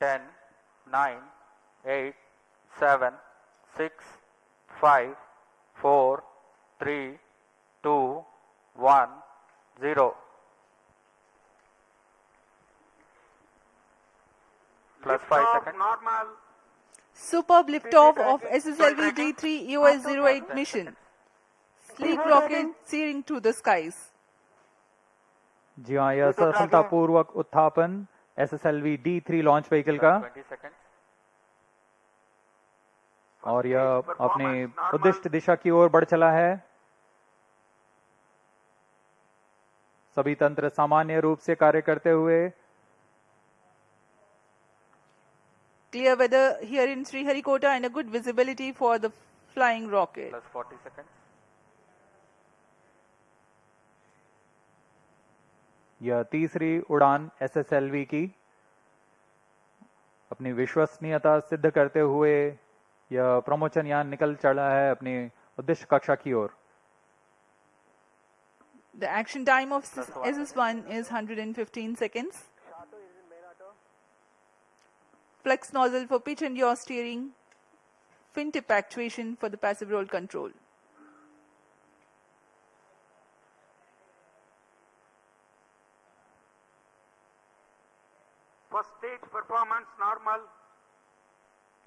10, 9, 8, 7, 6, 5, 4, 3, 2, 1, 0. Plus 5 seconds. Normal. Superb liftoff of SSLV D3 EOS-08 mission. Sleek rocket searing through the skies. जी हाँ, यह सफलतापूर्वक उत्थापन SSLV D3 launch vehicle का 20 seconds. और यह अपने उद्दिष्ट दिशा की ओर बढ़ चला है। सभी तंत्र सामान्य रूप से कार्य करते हुए। Clear weather here in Sriharikota and a good visibility for the flying rocket. Plus 40 seconds. यह तीसरी उड़ान SSLV की अपनी विश्वसनीयता सिद्ध करते हुए यह प्रमोचन यान निकल चला है अपनी उद्देश्य कक्षा की ओर। The action time of SS1 is 115 seconds. Flex nozzle for pitch and yaw steering. Fin tip actuation for the passive roll control. First stage performance normal.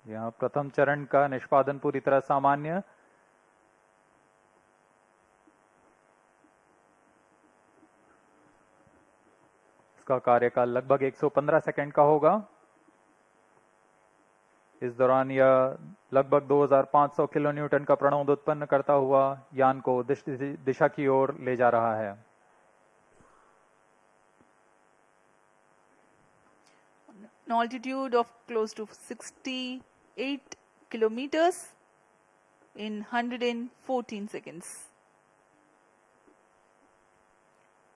यहाँ प्रथम चरण का निष्पादन पूरी तरह सामान्य। इसका कार्यकाल लगभग 115 सेकंड का होगा। इस दौरान यह लगभग 2500 किलो न्यूटन का प्रणोद उत्पन्न करता हुआ यान को उद्दिष्ट दिशा की ओर ले जा रहा है। An altitude of close to 68 kilometers in 114 seconds.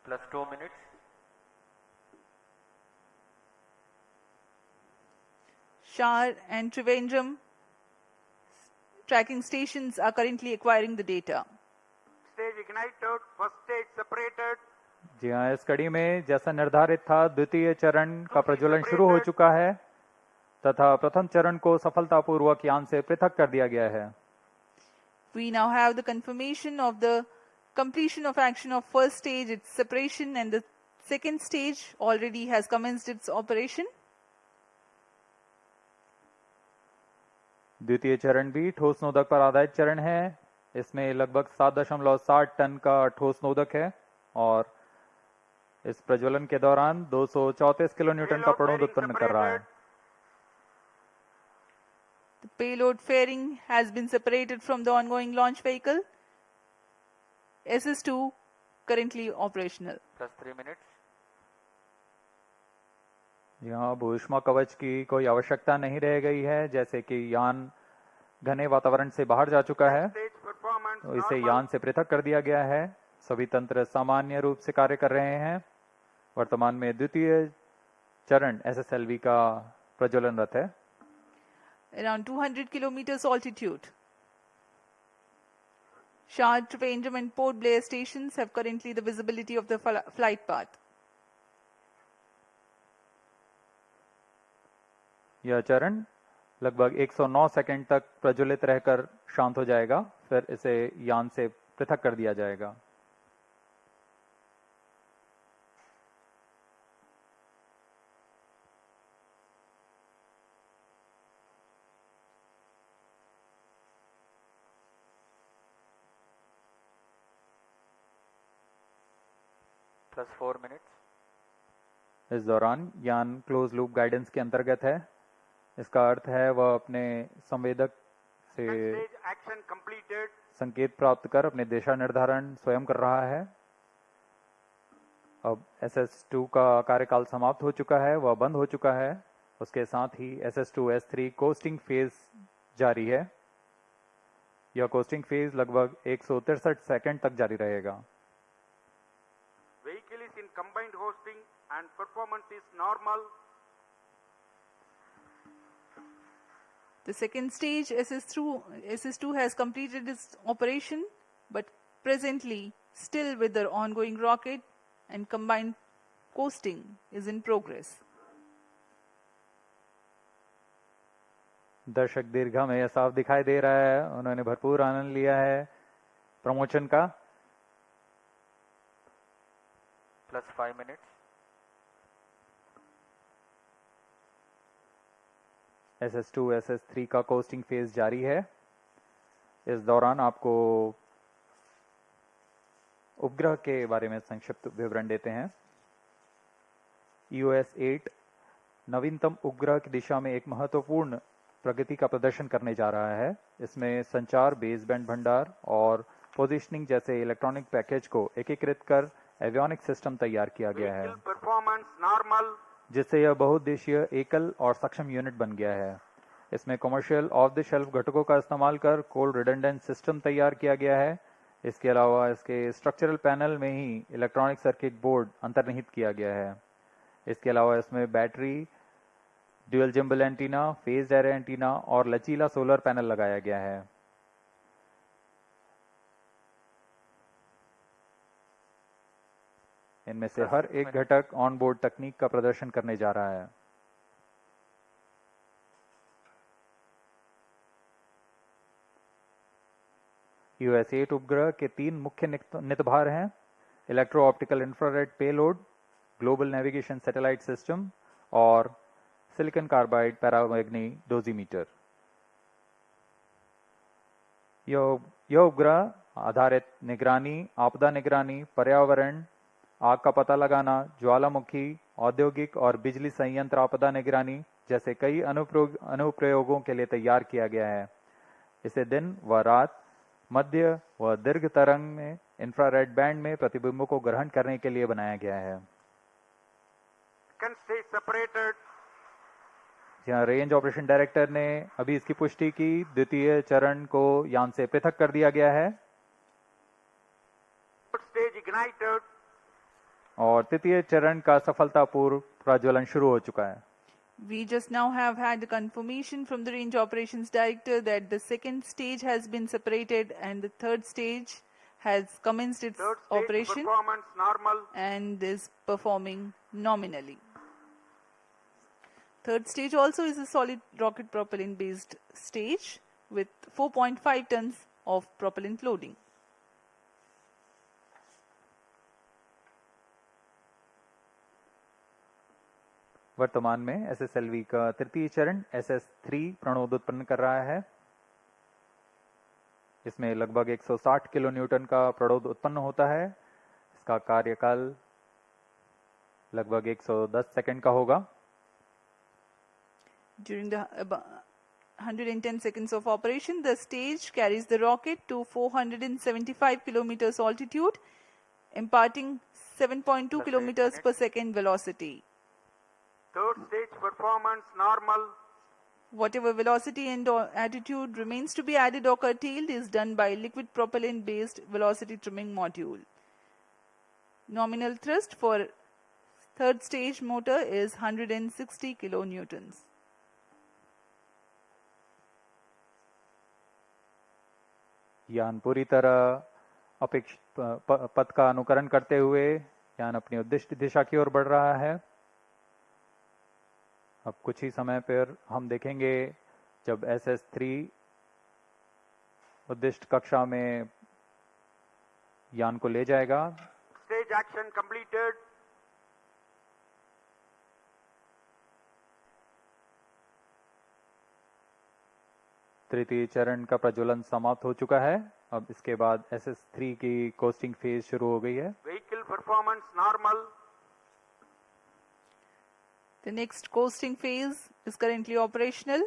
Plus 2 minutes. Shar and Trivandrum tracking stations are currently acquiring the data. Stage ignited. First stage separated. जी हाँ, इस कड़ी में जैसा निर्धारित था द्वितीय चरण का प्रज्वलन शुरू हो चुका है तथा प्रथम चरण को सफलतापूर्वक यान से पृथक कर दिया गया है। We now have the confirmation of the completion of action of first stage, its separation, and the second stage already has commenced its operation. द्वितीय चरण भी ठोस नोदक पर आधारित चरण है। इसमें लगभग 7.7 टन का ठोस नोदक है और इस प्रज्वलन के दौरान 234 किलो न्यूटन का प्रणोद उत्पन्न कर रहा है। The payload fairing has been separated from the ongoing launch vehicle. SS2 currently operational. Plus 3 minutes. यहाँ भूष्मा कवच की कोई आवश्यकता नहीं रह गई है, जैसे कि यान घने वातावरण से बाहर जा चुका है तो इसे यान से पृथक कर दिया गया है। सभी तंत्र सामान्य रूप से कार्य कर रहे हैं। वर्तमान में द्वितीय चरण SSLV का प्रज्वलनरत है। Around 200 kilometers altitude. Shard, Trivandrum and Port Blair stations have currently the visibility of the flight path. यह चरण लगभग 109 सेकंड तक प्रज्वलित रहकर शांत हो जाएगा, फिर इसे यान से पृथक कर दिया जाएगा। Plus 4 minutes. इस दौरान यान क्लोज लूप गाइडेंस के अंतर्गत है। इसका अर्थ है वह अपने संवेदक से संकेत प्राप्त कर अपने दिशा निर्धारण स्वयं कर रहा है। अब SS2 का कार्यकाल समाप्त हो चुका है, वह बंद हो चुका है। उसके साथ ही SS2 S3 कोस्टिंग फेज जारी है। यह कोस्टिंग फेज लगभग 163 सेकंड तक जारी रहेगा। Vehicle is in combined hosting and performance is normal. The second stage SS2 has completed its operation, but presently still with the ongoing rocket and combined coasting is in progress. दर्शक दीर्घा में यह साफ दिखाई दे रहा है, उन्होंने भरपूर आनंद लिया है प्रमोशन का। plus 5 minutes, SS2 SS3 का कोस्टिंग फेज जारी है। इस दौरान आपको उपग्रह के बारे में संक्षिप्त विवरण देते हैं। EOS 8 नवीनतम उपग्रह की दिशा में एक महत्वपूर्ण प्रगति का प्रदर्शन करने जा रहा है। इसमें संचार, बेसबैंड भंडार और पोजिशनिंग जैसे इलेक्ट्रॉनिक पैकेज को एकीकृत कर एवियोनिक सिस्टम तैयार किया गया है, vehicle performance normal, जिससे यह बहुउद्देशीय एकल और सक्षम यूनिट बन गया है। इसमें कमर्शियल ऑफ द शेल्फ घटकों का इस्तेमाल कर कोल्ड रिडंडेंट सिस्टम तैयार किया गया है। इसके अलावा इसके स्ट्रक्चरल पैनल में ही इलेक्ट्रॉनिक सर्किट बोर्ड अंतर्निहित किया गया है। इसके अलावा इसमें battery, dual gimbal antenna, phase array antenna और लचीला सोलर पैनल लगाया गया है। इनमें से हर एक घटक ऑन बोर्ड तकनीक का प्रदर्शन करने जा रहा है। EOS 8 उपग्रह के 3 मुख्य नितभार हैं: electro optical infrared payload, global navigation satellite system और सिलिकॉन कार्बाइड पैरामैग्नी डोजीमीटर। यह उपग्रह आधारित निगरानी, आपदा निगरानी, पर्यावरण, आग का पता लगाना, ज्वालामुखी, औद्योगिक और बिजली संयंत्र आपदा निगरानी जैसे कई अनुप्रयोगों के लिए तैयार किया गया है। इसे दिन व रात, मध्य व दीर्घ तरंग में इंफ्रारेड बैंड में प्रतिबिंबों को ग्रहण करने के लिए बनाया गया है। second stage separated, जहाँ रेंज ऑपरेशन डायरेक्टर ने अभी इसकी पुष्टि की, द्वितीय चरण को यान से पृथक कर दिया गया है third stage ignited, और तृतीय चरण का सफलतापूर्व प्रज्वलन शुरू हो चुका है। We just now have had the confirmation from the Range Operations Director that the second stage has been separated and the third stage has commenced its third stage operation performance normal, and is performing nominally. Third stage also is a solid rocket propellant based stage with 4.5 tons of propellant loading. वर्तमान में SSLV का तृतीय चरण SS3 प्रणोद उत्पन्न कर रहा है। इसमें लगभग 160 किलो न्यूटन का प्रणोद उत्पन्न होता है। इसका कार्यकाल लगभग 110 सेकंड का होगा। During the 110 seconds of operation, the stage carries the rocket to 475 kilometers altitude, imparting 7.2 kilometers per second velocity. third stage performance normal, Whatever velocity and attitude remains to be added or curtailed is done by liquid propellant based velocity trimming module. Nominal thrust for third stage motor is 160 kilonewtons. यान पूरी तरह अपेक्षित पथ का अनुकरण करते हुए यान अपनी उद्दिष्ट दिशा की ओर बढ़ रहा है। अब कुछ ही समय पर हम देखेंगे जब SS3 उद्दिष्ट कक्षा में यान को ले जाएगा। stage action completed, तृतीय चरण का प्रज्वलन समाप्त हो चुका है। अब इसके बाद SS3 की कोस्टिंग फेज शुरू हो गई है। vehicle performance normal, The next coasting phase is currently operational.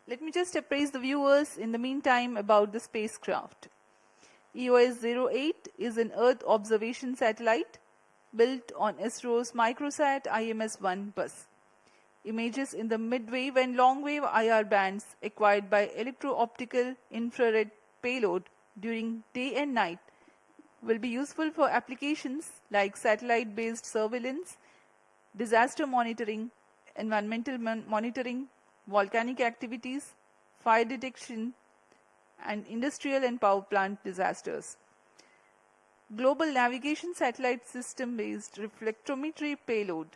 Let me just appraise the viewers in the meantime about the spacecraft. EOS-08 is an Earth observation satellite built on ISRO's Microsat IMS-1 bus. Images in the mid-wave and long-wave IR bands acquired by electro-optical infrared payload during day and night will be useful for applications like satellite-based surveillance, disaster monitoring, environmental monitoring, volcanic activities, fire detection, and industrial and power plant disasters. Global Navigation Satellite System-based reflectometry payload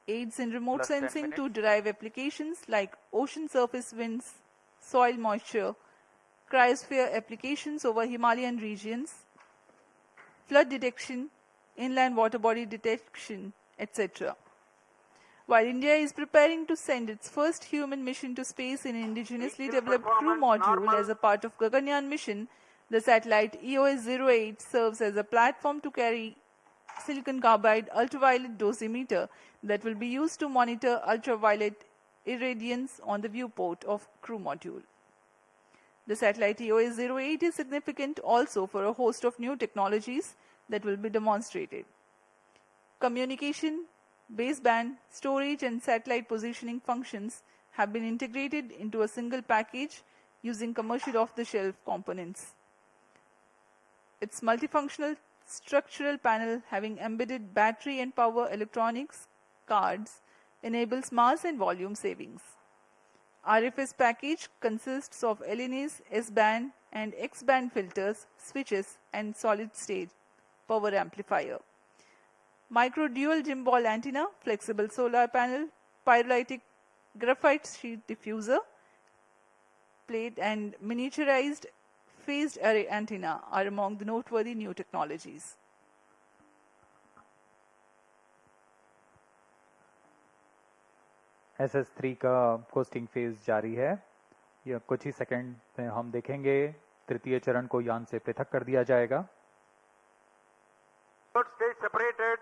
aids in remote Plus 10 sensing to minutes. derive applications like ocean surface winds, soil moisture, cryosphere applications over Himalayan regions, flood detection, inland water body detection, etc. While India is preparing to send its first human mission to space in an indigenously developed crew module as a part of Gaganyaan mission, the satellite EOS-08 serves as a platform to carry silicon carbide ultraviolet dosimeter that will be used to monitor ultraviolet irradiance on the viewport of crew module. The satellite EOS-08 is significant also for a host of new technologies that will be demonstrated. Communication, baseband, storage and satellite positioning functions have been integrated into a single package using commercial off-the-shelf components. Its multifunctional structural panel having embedded battery and power electronics cards enables mass and volume savings. RFS package consists of LNAs, S-band and X-band filters, switches and solid-state power amplifier. Micro dual gimbal antenna, flexible solar panel, pyrolytic graphite sheet diffuser, plate and miniaturized phased array antenna are among the noteworthy new technologies. SS3 का costing phase जारी है। यह कुछ ही second में हम देखेंगे तृतीय चरण को यान से पृथक कर दिया जाएगा। Third stage separated.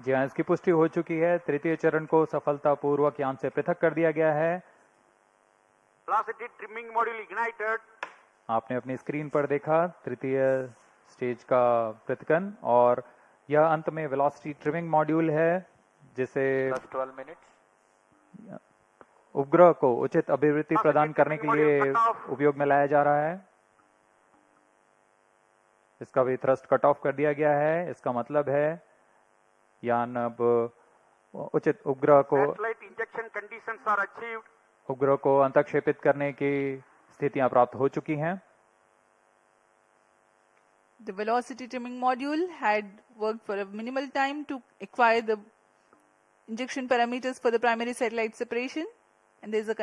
जी हाँ, इसकी पुष्टि हो चुकी है। तृतीय चरण को सफलतापूर्वक यान से पृथक कर दिया गया है। Velocity trimming module ignited. आपने अपनी स्क्रीन पर देखा तृतीय स्टेज का पृथकन, और यह अंत में वेलोसिटी ट्रिमिंग मॉड्यूल है जिसे Plus 12 minutes. उपग्रह को उचित अभिवृद्धि प्रदान करने के लिए उपयोग में लाया जा रहा है। इसका भी थ्रस्ट कट ऑफ कर दिया गया है। इसका मतलब है यान अब उचित उपग्रह को Satellite injection conditions are achieved. उपग्रह को अंतक्षेपित करने की स्थितियां प्राप्त हो चुकी हैं। The velocity trimming module had worked for a minimal time to acquire the injection parameters for the primary satellite separation, and there is a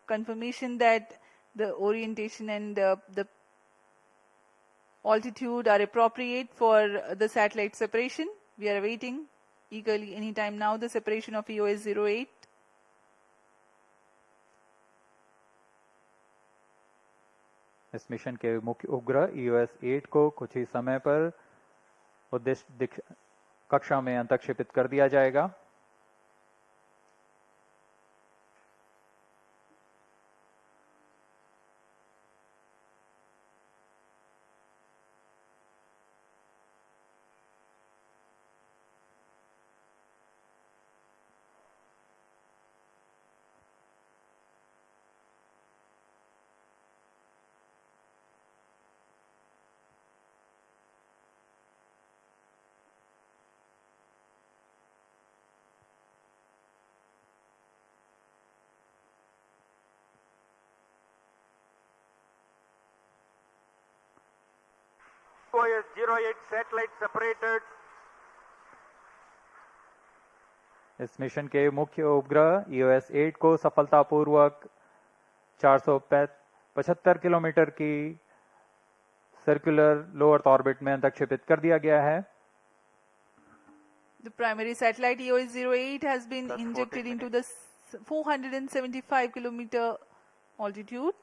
confirmation that the orientation and the altitude are appropriate for the satellite separation. We are awaiting eagerly anytime now the separation of EOS-08. इस mission के मुख्य उपग्रह EOS-8 को कुछ ही समय पर उद्देश्य कक्षा में अंतक्षेपित कर दिया जाएगा। EOS-08 satellite separated. इस मिशन के मुख्य उपग्रह EOS-8 को सफलतापूर्वक 475 किलोमीटर की सर्कुलर लो अर्थ ऑर्बिट में अंतक्षेपित कर दिया गया है। The primary satellite EOS-08 has been Plus injected 14 into the 475 kilometer altitude